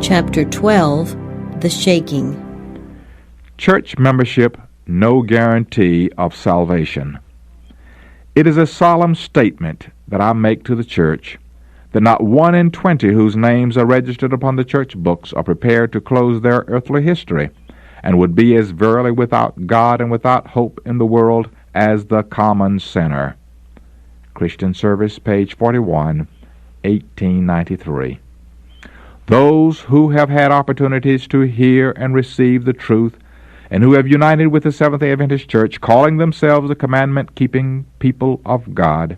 Chapter 12, The Shaking. Church membership, no guarantee of salvation. It is a solemn statement that I make to the church that not 1 in 20 whose names are registered upon the church books are prepared to close their earthly history and would be as verily without God and without hope in the world as the common sinner. Christian Service, page 41, 1893. Those who have had opportunities to hear and receive the truth and who have united with the Seventh-day Adventist Church, calling themselves a commandment-keeping people of God,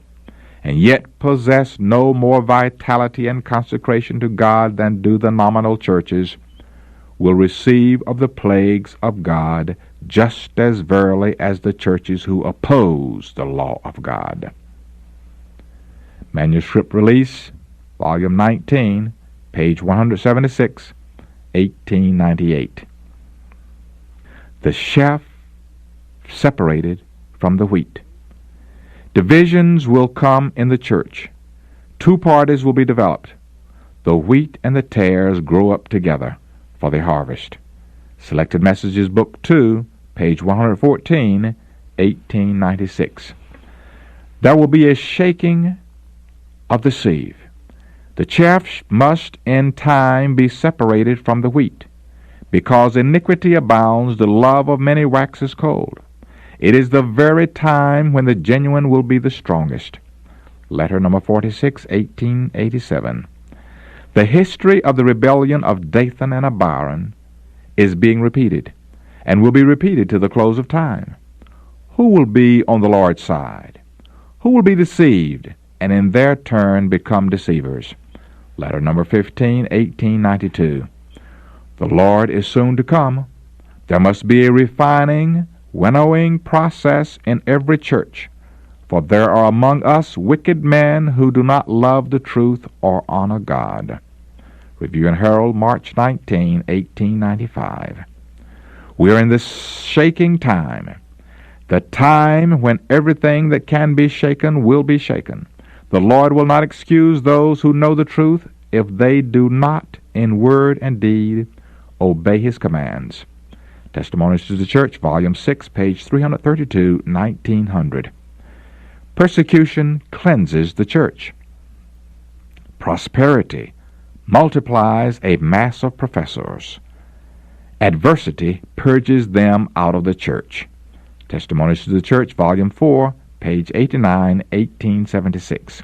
and yet possess no more vitality and consecration to God than do the nominal churches, will receive of the plagues of God just as verily as the churches who oppose the law of God. Manuscript Release, Volume 19, page 176, 1898. The chaff separated from the wheat. Divisions will come in the church. Two parties will be developed. The wheat and the tares grow up together for the harvest. Selected Messages, Book 2, page 114, 1896. There will be a shaking of the sieve. The chaff must in time be separated from the wheat. Because iniquity abounds, the love of many waxes cold. It is the very time when the genuine will be the strongest. Letter number 46, 1887. The history of the rebellion of Dathan and Abiram is being repeated, and will be repeated to the close of time. Who will be on the Lord's side? Who will be deceived, and in their turn become deceivers? Letter number 15, 1892. The Lord is soon to come. There must be a refining, winnowing process in every church, for there are among us wicked men who do not love the truth or honor God. Review and Herald, March 19, 1895. We are in this shaking time, the time when everything that can be shaken will be shaken. The Lord will not excuse those who know the truth if they do not, in word and deed, obey His commands. Testimonies to the Church, Volume 6, page 332, 1900. Persecution cleanses the church. Prosperity multiplies a mass of professors. Adversity purges them out of the church. Testimonies to the Church, Volume 4, page 89, 1876.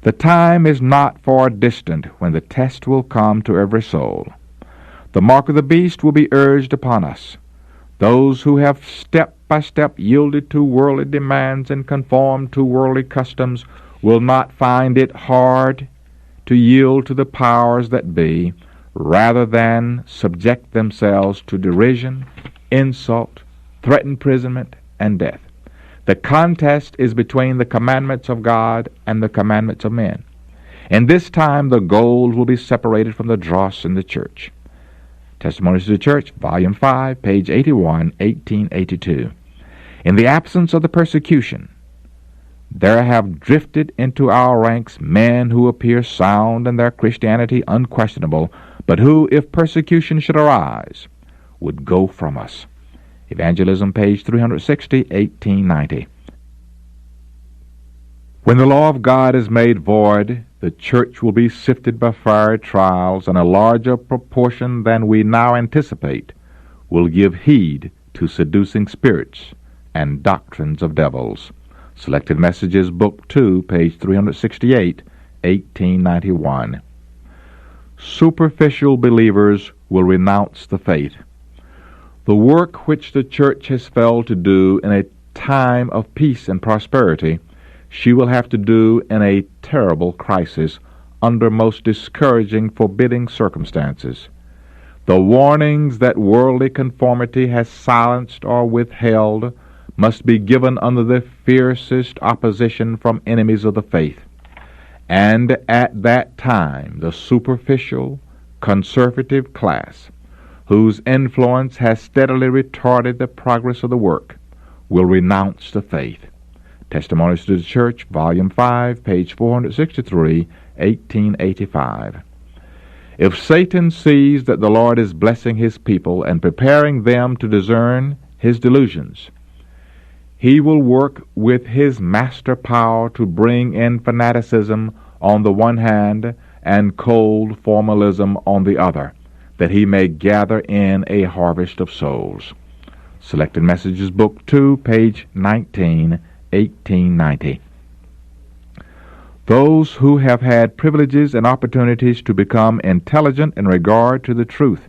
The time is not far distant when the test will come to every soul. The mark of the beast will be urged upon us. Those who have step by step yielded to worldly demands and conformed to worldly customs will not find it hard to yield to the powers that be, rather than subject themselves to derision, insult, threatened imprisonment, and death. The contest is between the commandments of God and the commandments of men. In this time the gold will be separated from the dross in the church. Testimonies to the Church, Volume 5, page 81, 1882. In the absence of the persecution, there have drifted into our ranks men who appear sound and their Christianity unquestionable, but who, if persecution should arise, would go from us. Evangelism, page 360, 1890. When the law of God is made void, the church will be sifted by fiery trials, and a larger proportion than we now anticipate will give heed to seducing spirits and doctrines of devils. Selected Messages, Book 2, page 368, 1891. Superficial believers will renounce the faith. The work which the church has failed to do in a time of peace and prosperity, she will have to do in a terrible crisis under most discouraging, forbidding circumstances. The warnings that worldly conformity has silenced or withheld must be given under the fiercest opposition from enemies of the faith. And at that time, the superficial, conservative class, whose influence has steadily retarded the progress of the work, will renounce the faith. Testimonies to the Church, Volume 5, page 463, 1885. If Satan sees that the Lord is blessing his people and preparing them to discern his delusions, he will work with his master power to bring in fanaticism on the one hand and cold formalism on the other, that he may gather in a harvest of souls. Selected Messages, Book 2, page 19, 1890. Those who have had privileges and opportunities to become intelligent in regard to the truth,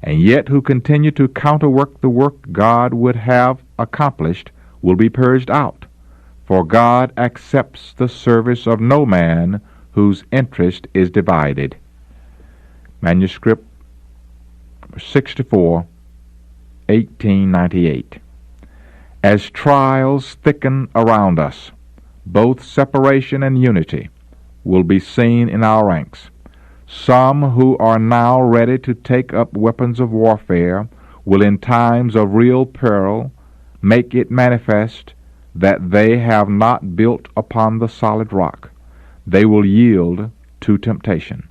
and yet who continue to counterwork the work God would have accomplished, will be purged out, for God accepts the service of no man whose interest is divided. Manuscript 64, 1898. As trials thicken around us, both separation and unity will be seen in our ranks. Some who are now ready to take up weapons of warfare will in times of real peril make it manifest that they have not built upon the solid rock. They will yield to temptation.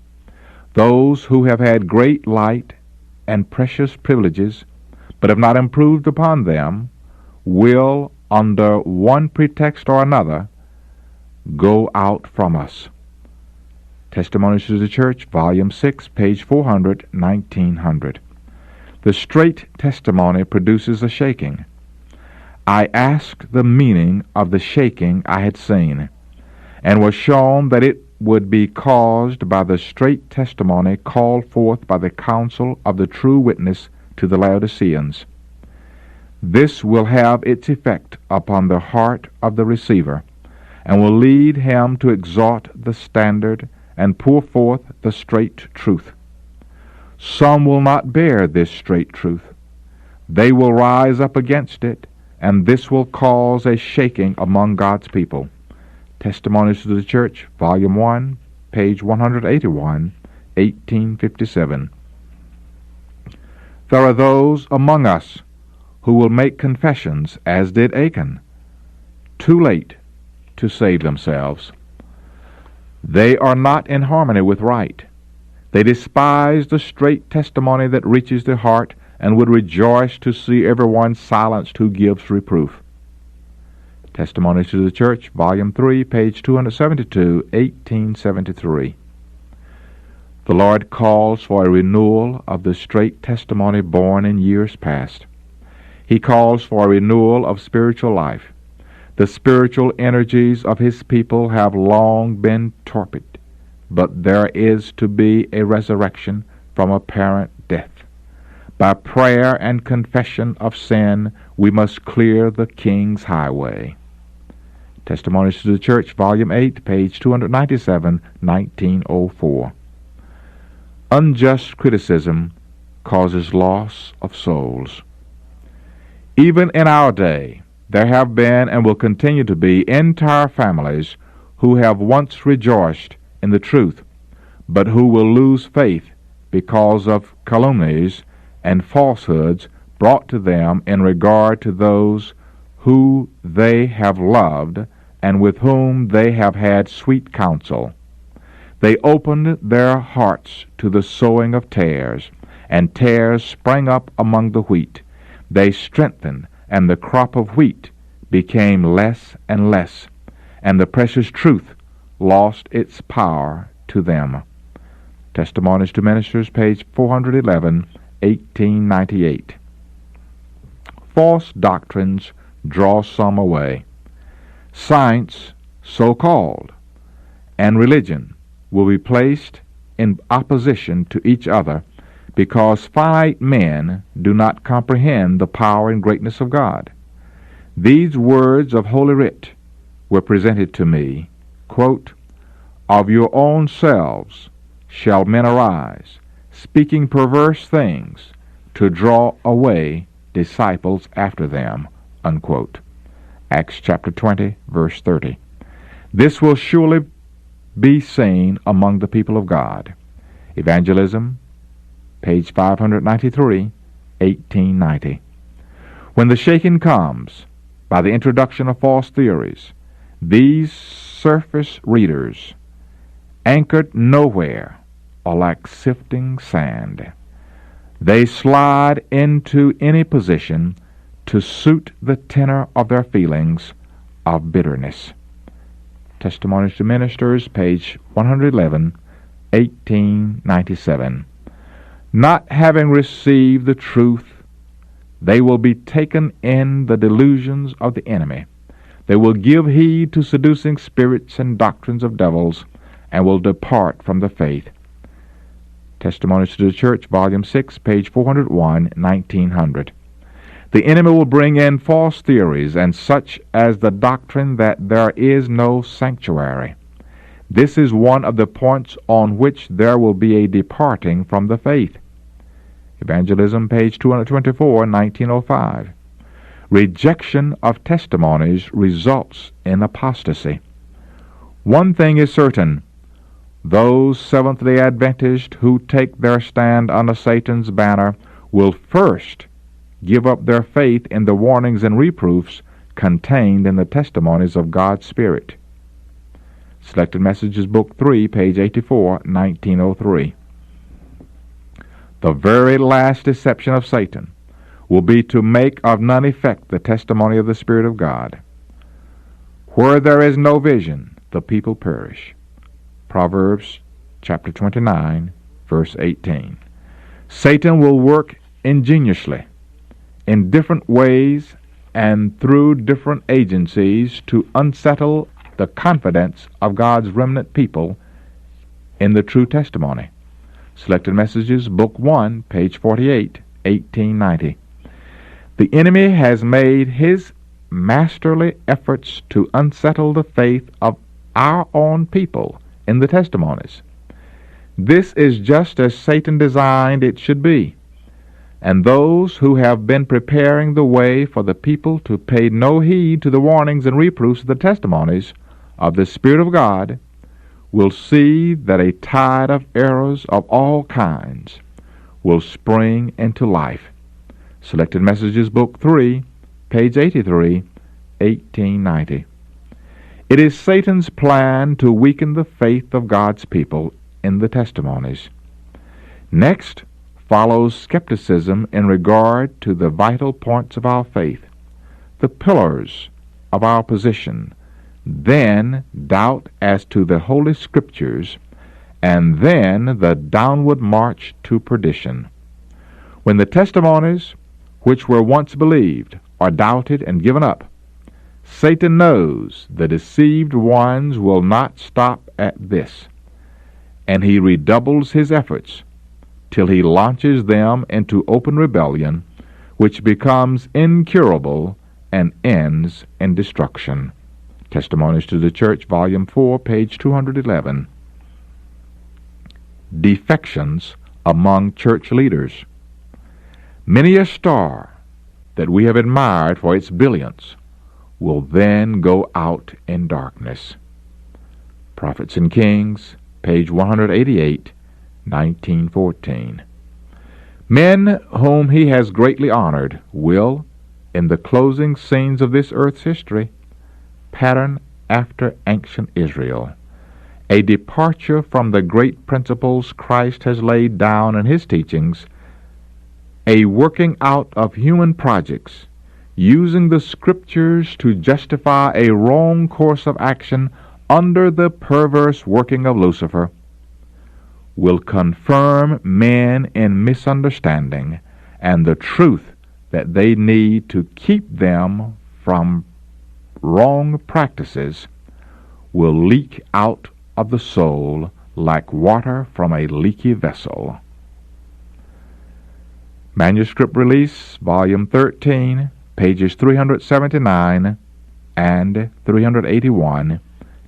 Those who have had great light and precious privileges, but have not improved upon them, will, under one pretext or another, go out from us. Testimonies to the Church, Volume 6, page 400, 1900. The straight testimony produces a shaking. I asked the meaning of the shaking I had seen, and was shown that it would be caused by the straight testimony called forth by the counsel of the true witness to the Laodiceans. This will have its effect upon the heart of the receiver, and will lead him to exalt the standard and pour forth the straight truth. Some will not bear this straight truth. They will rise up against it, and this will cause a shaking among God's people. Testimonies to the Church, Volume 1, page 181, 1857. There are those among us who will make confessions, as did Achan, too late to save themselves. They are not in harmony with right. They despise the straight testimony that reaches the heart, and would rejoice to see everyone silenced who gives reproof. Testimonies to the Church, Volume 3, page 272, 1873. The Lord calls for a renewal of the straight testimony born in years past. He calls for a renewal of spiritual life. The spiritual energies of His people have long been torpid, but there is to be a resurrection from apparent death. By prayer and confession of sin, we must clear the King's highway. Testimonies to the Church, Volume 8, page 297, 1904. Unjust criticism causes loss of souls. Even in our day, there have been and will continue to be entire families who have once rejoiced in the truth, but who will lose faith because of calumnies and falsehoods brought to them in regard to those who they have loved and with whom they have had sweet counsel. They opened their hearts to the sowing of tares, and tares sprang up among the wheat. They strengthened, and the crop of wheat became less and less, and the precious truth lost its power to them. Testimonies to Ministers, page 411, 1898. False doctrines draw some away. Science, so-called, and religion will be placed in opposition to each other because finite men do not comprehend the power and greatness of God. These words of Holy Writ were presented to me, quote, "Of your own selves shall men arise, speaking perverse things, to draw away disciples after them," unquote. Acts chapter 20, verse 30. This will surely be seen among the people of God. Evangelism, page 593, 1890. When the shaking comes, by the introduction of false theories, these surface readers, anchored nowhere are like sifting sand. They slide into any position to suit the tenor of their feelings of bitterness. Testimonies to Ministers, page 111, 1897. Not having received the truth, they will be taken in the delusions of the enemy. They will give heed to seducing spirits and doctrines of devils, and will depart from the faith. Testimonies to the Church, volume 6, page 401, 1900. The enemy will bring in false theories, and such as the doctrine that there is no sanctuary. This is one of the points on which there will be a departing from the faith. Evangelism, page 224, 1905. Rejection of testimonies results in apostasy. One thing is certain. Those Seventh-day Adventists who take their stand under Satan's banner will first give up their faith in the warnings and reproofs contained in the testimonies of God's Spirit. Selected Messages, Book 3, page 84, 1903. The very last deception of Satan will be to make of none effect the testimony of the Spirit of God. Where there is no vision, the people perish. Proverbs chapter 29, verse 18. Satan will work ingeniously in different ways and through different agencies to unsettle the confidence of God's remnant people in the true testimony. Selected Messages, Book 1, page 48, 1890. The enemy has made his masterly efforts to unsettle the faith of our own people in the testimonies. This is just as Satan designed it should be. And those who have been preparing the way for the people to pay no heed to the warnings and reproofs of the testimonies of the Spirit of God will see that a tide of errors of all kinds will spring into life. Selected Messages, Book 3, page 83, 1890. It is Satan's plan to weaken the faith of God's people in the testimonies. Next follows skepticism in regard to the vital points of our faith, the pillars of our position, then doubt as to the Holy Scriptures, and then the downward march to perdition. When the testimonies which were once believed are doubted and given up, Satan knows the deceived ones will not stop at this, and he redoubles his efforts till he launches them into open rebellion, which becomes incurable and ends in destruction. Testimonies to the Church, Volume 4, page 211. Defections among church leaders. Many a star that we have admired for its brilliance will then go out in darkness. Prophets and Kings, page 188, 1914. Men whom he has greatly honored will, in the closing scenes of this earth's history, pattern after ancient Israel, a departure from the great principles Christ has laid down in his teachings, a working out of human projects, using the Scriptures to justify a wrong course of action under the perverse working of Lucifer, will confirm men in misunderstanding and the truth that they need to keep them from wrong practices will leak out of the soul like water from a leaky vessel. Manuscript Release, Volume 13, pages 379 and 381,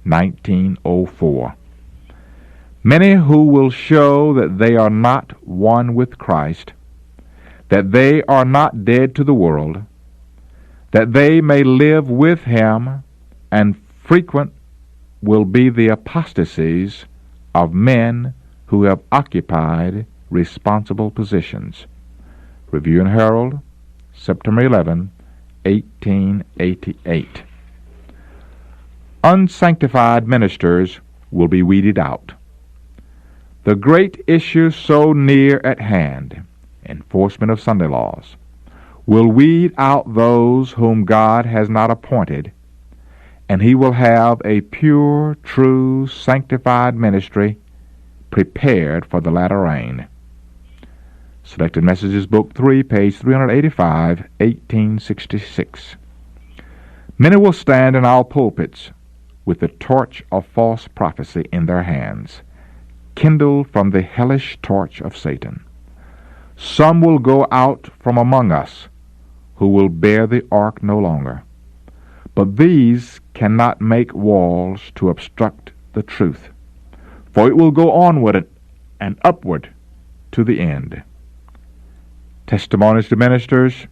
1904. Many who will show that they are not one with Christ, that they are not dead to the world, that they may live with him, and frequent will be the apostasies of men who have occupied responsible positions. Review and Herald, September 11, 1888. Unsanctified ministers will be weeded out. The great issue so near at hand, enforcement of Sunday laws, will weed out those whom God has not appointed, and he will have a pure, true, sanctified ministry prepared for the latter rain. Selected Messages, Book 3, page 385, 1866. Many will stand in our pulpits with the torch of false prophecy in their hands, kindled from the hellish torch of Satan. Some will go out from among us, who will bear the ark no longer. But these cannot make walls to obstruct the truth, for it will go onward and upward to the end. Testimonies to Ministers,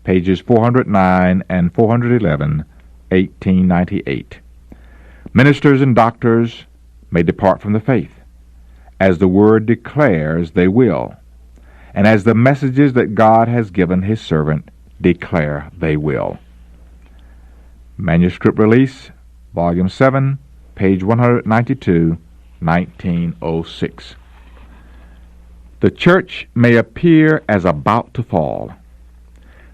pages 409 and 411, 1898. Ministers and doctors may depart from the faith, as the Word declares they will, and as the messages that God has given his servant declare they will. Manuscript Release, Volume 7, page 192, 1906. The church may appear as about to fall.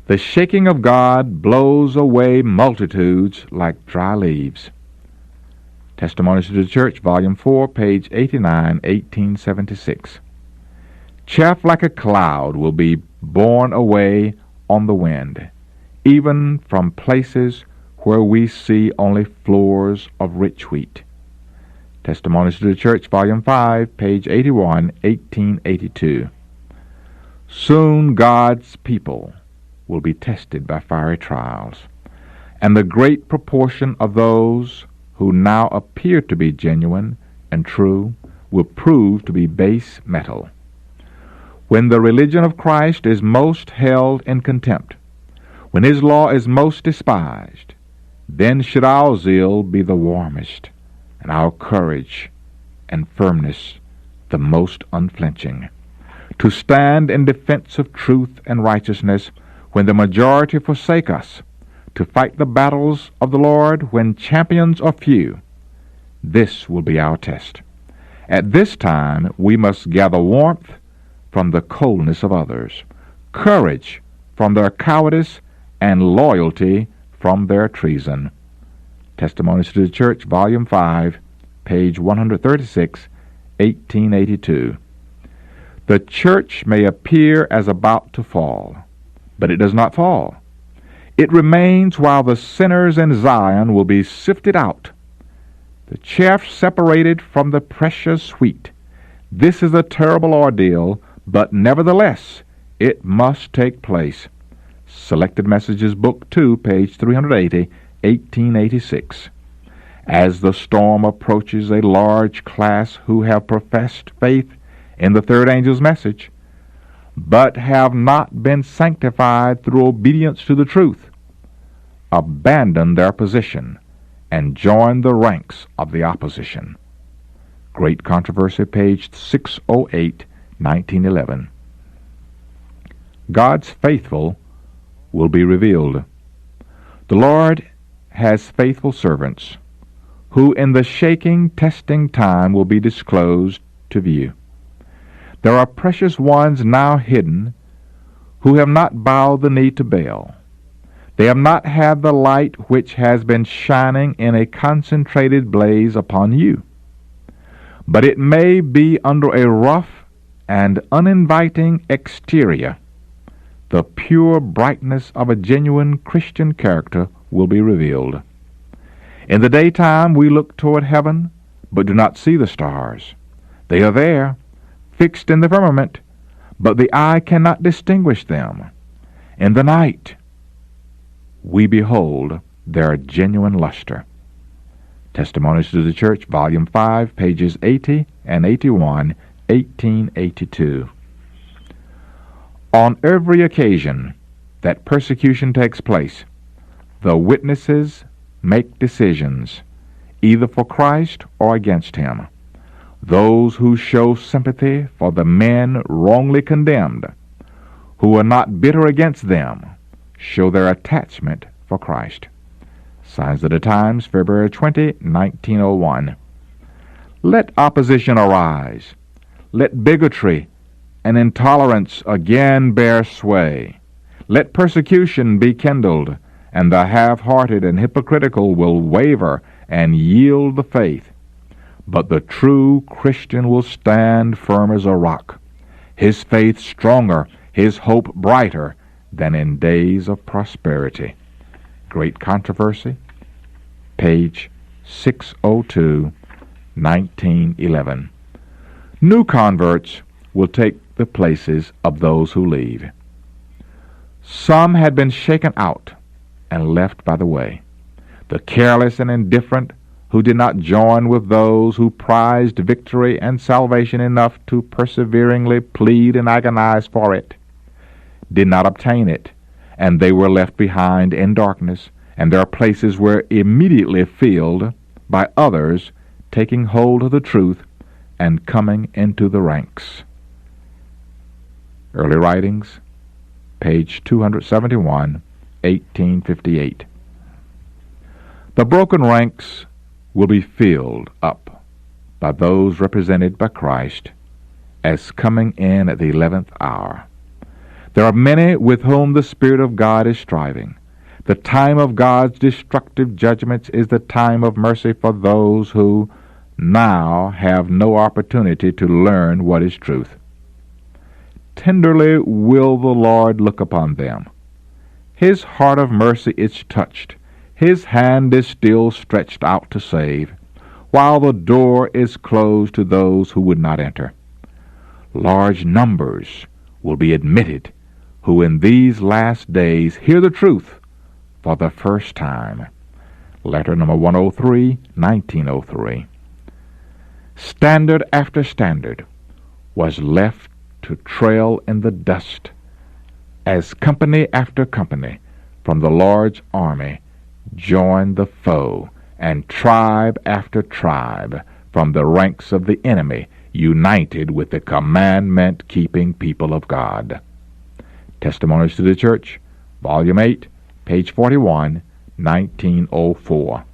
The shaking of God blows away multitudes like dry leaves. Testimonies to the Church, Volume 4, page 89, 1876. Chaff like a cloud will be borne away on the wind, even from places where we see only floors of rich wheat. Testimonies to the Church, Volume 5, page 81, 1882. Soon God's people will be tested by fiery trials, and the great proportion of those who now appear to be genuine and true will prove to be base metal. When the religion of Christ is most held in contempt, when his law is most despised, then should our zeal be the warmest, and our courage and firmness the most unflinching, to stand in defense of truth and righteousness when the majority forsake us, to fight the battles of the Lord when champions are few. This will be our test. At this time we must gather warmth from the coldness of others, courage from their cowardice, and loyalty from their treason. Testimonies to the Church, Volume 5, page 136, 1882. The church may appear as about to fall, but it does not fall. It remains while the sinners in Zion will be sifted out, the chaff separated from the precious wheat. This is a terrible ordeal, but nevertheless it must take place. Selected Messages, Book 2, page 380, 1886. As the storm approaches a large class who have professed faith in the third angel's message, but have not been sanctified through obedience to the truth, abandon their position and join the ranks of the opposition. Great Controversy, page 608, 1911. God's faithful will be revealed. The Lord has faithful servants who in the shaking, testing time will be disclosed to view. There are precious ones now hidden who have not bowed the knee to Baal. They have not had the light which has been shining in a concentrated blaze upon you. But it may be under a rough and uninviting exterior. The pure brightness of a genuine Christian character will be revealed. In the daytime we look toward heaven, but do not see the stars. They are there, fixed in the firmament, but the eye cannot distinguish them. In the night we behold their genuine luster. Testimonies to the Church, Volume 5, pages 80 and 81, 1882. On every occasion that persecution takes place, the witnesses make decisions, either for Christ or against him. Those who show sympathy for the men wrongly condemned, who are not bitter against them, show their attachment for Christ. Signs of the Times, February 20, 1901. Let opposition arise. Let bigotry and intolerance again bear sway. Let persecution be kindled, and the half-hearted and hypocritical will waver and yield the faith. But the true Christian will stand firm as a rock, his faith stronger, his hope brighter than in days of prosperity. Great Controversy, page 602, 1911. New converts will take the places of those who leave. Some had been shaken out and left by the way. The careless and indifferent who did not join with those who prized victory and salvation enough to perseveringly plead and agonize for it, did not obtain it, and they were left behind in darkness, and their places were immediately filled by others taking hold of the truth and coming into the ranks. Early Writings, page 271, 1858. The broken ranks will be filled up by those represented by Christ as coming in at the 11th hour. There are many with whom the Spirit of God is striving. The time of God's destructive judgments is the time of mercy for those who now have no opportunity to learn what is truth. Tenderly will the Lord look upon them. His heart of mercy is touched. His hand is still stretched out to save, while the door is closed to those who would not enter. Large numbers will be admitted who in these last days hear the truth for the first time. Letter number 103, 1903. Standard after standard was left to trail in the dust as company after company from the large army joined the foe, and tribe after tribe from the ranks of the enemy united with the commandment-keeping people of God. Testimonies to the Church, Volume 8, page 41, 1904.